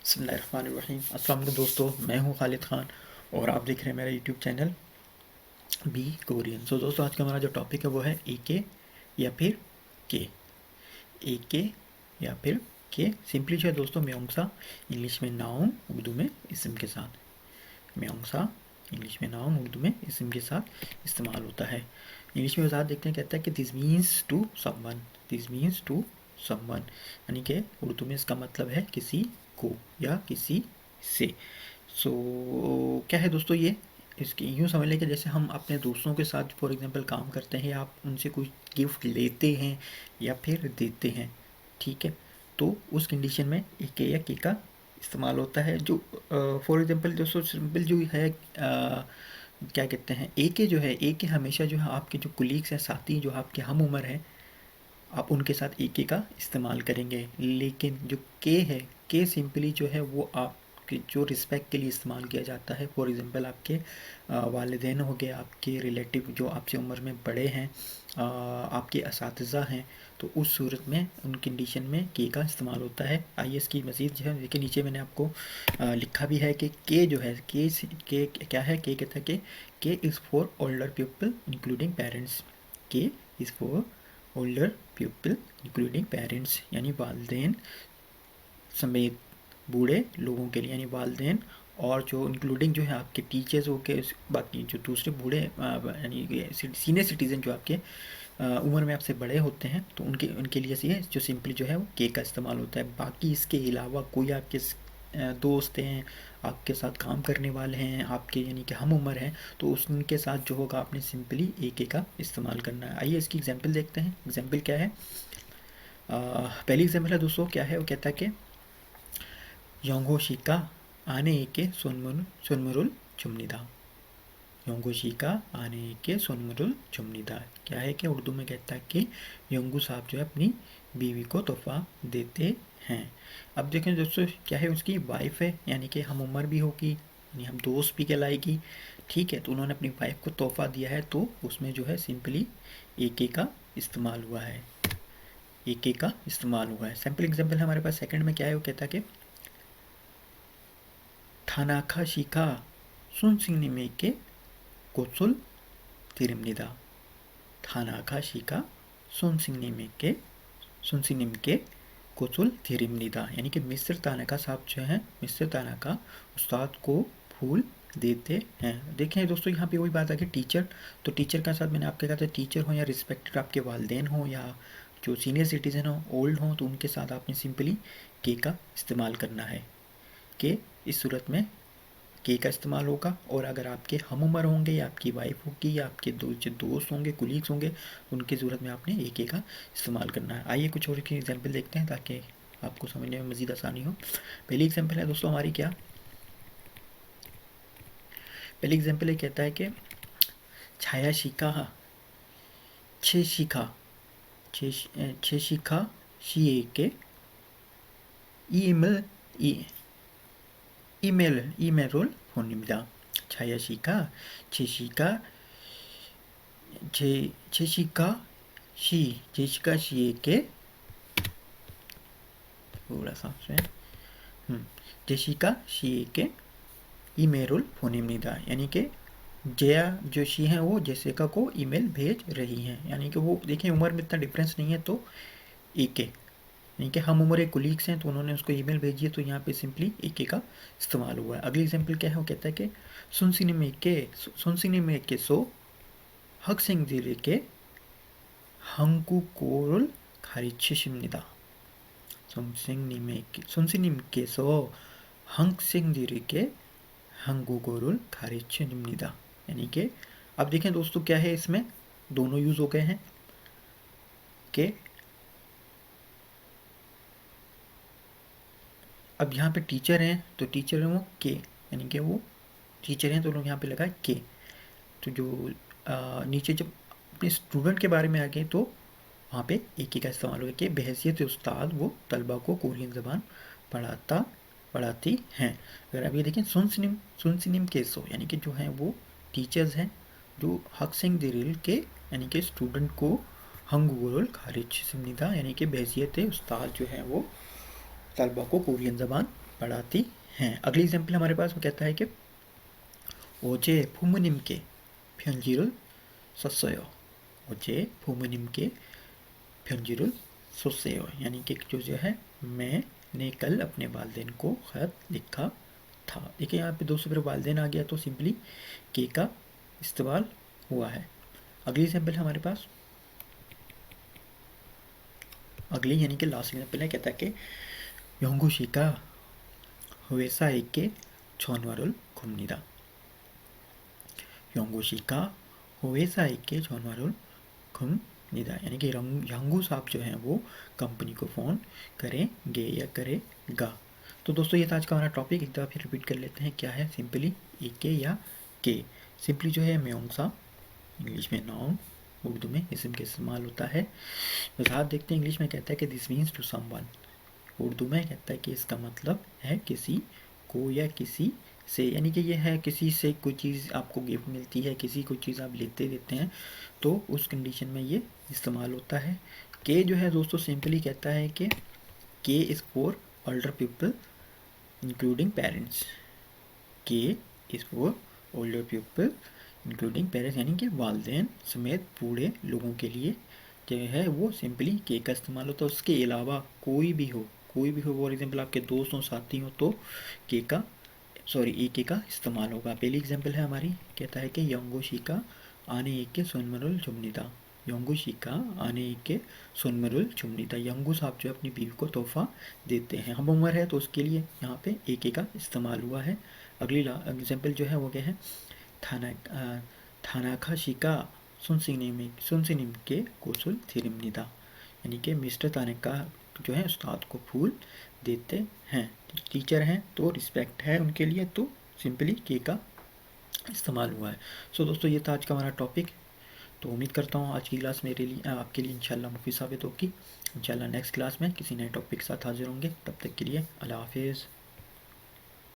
बिस्मिल्लाहिर्रहमानिर्रहीम। अस्सलाम वालेकुम दोस्तों, मैं हूं खालिद खान और आप देख रहे हैं मेरा यूट्यूब चैनल बी कोरियन। सो दोस्तों, आज का हमारा जो टॉपिक है वो है ए के या फिर के। ए के या फिर के सिंपली जो है दोस्तों म्योंगसा, इंग्लिश में नाउन, उर्दू में इसम के साथ। म्योंगसा इंग्लिश में नाउन, उर्दू में इसम के साथ इस्तेमाल होता है। इंग्लिश में वजाहत देखते हैं, कहता है कि this means to someone, this means to someone, यानी कि उर्दू में इसका मतलब है किसी को या किसी से। सो क्या है दोस्तों, ये इसकी यूँ समझ लें कि जैसे हम अपने दोस्तों के साथ फॉर एग्जांपल काम करते हैं या आप उनसे कोई गिफ्ट लेते हैं या फिर देते हैं, ठीक है, तो उस कंडीशन में ए के या के का इस्तेमाल होता है। जो फॉर एग्जांपल दोस्तों सिंपल जो है क्या कहते हैं, ए के जो है, ए के हमेशा जो है आपके जो कुलीग्स हैं, साथी जो आपके हम उम्र हैं, आप उनके साथ ए के का इस्तेमाल करेंगे। लेकिन जो के है, के सिंपली जो है वो आपके जो रिस्पेक्ट के लिए इस्तेमाल किया जाता है। फॉर एग्ज़ाम्पल आपके वालिदैन हो गए, आपके रिलेटिव जो आपसे उम्र में बड़े हैं, आपके असातिज़ा हैं, तो उस सूरत में उन कंडीशन में के का इस्तेमाल होता है। आइए इसकी मज़ीद जो है देखिए, नीचे मैंने आपको लिखा भी है कि के जो है, के क्या है, के कहता है कि K is for older people including parents. K is for older people including parents, यानी वालदेन समेत बूढ़े लोगों के लिए, यानी वालदेन और जो इंक्लूडिंग जो है आपके टीचर्स हो के, बाकी जो दूसरे बूढ़े यानी सीनियर सिटीज़न जो आपके उम्र में आपसे बड़े होते हैं, तो उनके उनके लिए से जो सिंपली जो है वो के का इस्तेमाल होता है। बाकी इसके अलावा कोई आपके दोस्त हैं, आपके साथ काम करने वाले हैं, आपके यानी कि हम उम्र हैं, तो उनके साथ जो होगा आपने सिंपली ए के का इस्तेमाल करना है। आइए इसकी एग्जांपल देखते हैं। एग्जांपल क्या है, पहली एग्जांपल है दोस्तों, क्या है वो कहता है कि योंगोशिका आने के सोनमुरुल चुमनिदा। योंगोशिका आने के सोनमुरुल चुमनिदा क्या है कि उर्दू में कहता है कि योंगू साहब जो है अपनी बीवी को तोहफा देते हैं। अब देखें दोस्तों, क्या है, उसकी वाइफ है, यानी कि हम उम्र भी होगी, यानी हम दोस्त भी कहलाएगी, ठीक है, तो उन्होंने अपनी वाइफ को तोहफा दिया है, तो उसमें जो है सिंपली ए के का इस्तेमाल हुआ है। ए के का इस्तेमाल हुआ है। सैम्पल एग्जाम्पल हमारे पास सेकंड में क्या है, वो कहता है कि थानाखा शिका सुन सिंह में के कोसुल तिरमनिदा। थानाखा शिका सुन सिंह के कोसुल थिरिमनिदा, यानी कि मिस्र तानाका साहब जो हैं, मिस्र तानाका उस्ताद को फूल देते हैं। देखें दोस्तों, यहाँ पे वही बात है कि टीचर, तो टीचर का साथ मैंने आपके कहा था, टीचर हो या रिस्पेक्टेड आपके वालदेन हो या जो सीनियर सिटीज़न हो, ओल्ड हो, तो उनके साथ आपने सिंपली के का इस्तेमाल करना है। के इस सूरत में के का इस्तेमाल होगा। और अगर आपके हम उम्र होंगे या आपकी वाइफ होगी या आपके जो दोस्त होंगे, कुलीग्स होंगे, उनकी ज़रूरत में आपने ए के का इस्तेमाल करना है। आइए कुछ और की एग्जाम्पल देखते हैं ताकि आपको समझने में मज़ीद आसानी हो। पहली एग्जाम्पल है दोस्तों हमारी क्या, पहली एग्जाम्पल ये कहता है कि छाया शिका छे शिखा छे शिखा शी के ईमेल 이메일 보냅니다. 자야시가 제시가 씨에게 제시का 씨에게 ईमेल 보냅니다, यानी कि जया जो शी हैं वो जेसिका को ईमेल भेज रही हैं, यानी कि वो देखें उम्र में इतना डिफरेंस नहीं है, तो ए के यानी कि हम उम्र एक कुलीग्स हैं, तो उन्होंने उसको ईमेल भेजी है, तो यहाँ पे सिंपली ए के का इस्तेमाल हुआ है। अगली एग्जांपल क्या है, वो कहता है कि सुनसिनी में के सो हक सिंह जिले के 한국어를 가르치십니다. 선생님께서 학생들에게 한국어를 가르치십니다, यानी कि अब देखें दोस्तों, क्या है इसमें दोनों यूज़ हो गए हैं कि अब यहाँ पे टीचर हैं, तो टीचर हैं वो के, यानी कि वो टीचर हैं, तो लोग यहाँ पे लगा के। तो जो नीचे जब अपने स्टूडेंट के बारे में आ गए, तो वहाँ पे एक ही का इस्तेमाल हुआ कि बहैसियत उस्ताद वो तलबा को कोरियन ज़बान पढ़ाती हैं। अगर आप ये देखें सुनसिनिम केसो, यानी कि जो हैं वो टीचर्स हैं जो हक सिंह दिरिल के, यानी कि स्टूडेंट को हंगुगुरुल खारिज सिमनिदा, यानी कि बहैसियत उस्ताद जो हैं वो तलबा को कोरियन ज़बान पढ़ाती हैं। अगली एग्जाम्पल हमारे पास वो कहता है कि 어제 부모님께 편지를 썼어요। 어제 부모님께 편지를 썼어요, यानी कि जो है मैंने कल अपने वालिदैन को ख़त लिखा था। देखिए यहाँ पे दोस्तों फिर वालिदैन आ गया तो सिंपली के का इस्तेमाल हुआ है। अगली एग्जाम्पल हमारे पास अगली यानी कि लास्ट एग्जाम्पल है, कहता है कि 영구 씨가 회사에게 전화를 겁니다। 영구 씨가 회사에게 전화를 겁니다, यानी कि यांगू साहब जो हैं वो कंपनी को फ़ोन करेंगे या करेगा। तो दोस्तों ये था आज का हमारा टॉपिक, एक दफ़ा फिर रिपीट कर लेते हैं क्या है। सिंपली ए के या के, सिंपली जो है म्योंगसा, इंग्लिश में नाउन, उर्दू में इसम के इस्तेमाल होता है। तो साथ देखते हैं इंग्लिश में कहता है कि this means to someone, Urdu में कहता है कि इसका मतलब है किसी को या किसी से, यानी कि ये है किसी से कोई चीज़ आपको गिफ्ट मिलती है, किसी कोई चीज़ आप लेते देते हैं तो उस कंडीशन में ये इस्तेमाल होता है। के जो है दोस्तों सिंपली कहता है कि K is for older people including parents. K is for older people including parents, यानी कि वालिदैन समेत बूढ़े लोगों के लिए जो है वो सिंपली के का इस्तेमाल होता है। उसके अलावा कोई भी हो फॉर एग्जाम्पल आपके दोस्त हो, साथी हो, तो के का ए के का इस्तेमाल होगा। पहली एग्जाम्पल है हमारी, कहता है कि 영구 씨가 아내에게 선물을 줍니다। 영구 씨가 아내에게 선물을 줍니다। यंगू साहब जो है अपनी बीवी को तोहफा देते हैं। हम उम्र है तो उसके लिए यहाँ पे ए के का इस्तेमाल हुआ है। अगली एग्जाम्पल जो है वो क्या है, थानाका 씨가 선생님께 꽃을 드립니다, यानी कि मिस्टर तानका जो है उस्ताद को फूल देते हैं। टीचर हैं तो रिस्पेक्ट है उनके लिए, तो सिंपली के का इस्तेमाल हुआ है। सो दोस्तों ये था आज का हमारा टॉपिक। तो उम्मीद करता हूँ आज की क्लास मेरे लिए आपके लिए इंशाल्लाह मुफीद साबित होगी। इंशाल्लाह नेक्स्ट क्लास में किसी नए टॉपिक के साथ हाजिर होंगे। तब तक के लिए अल्लाह हाफिज़।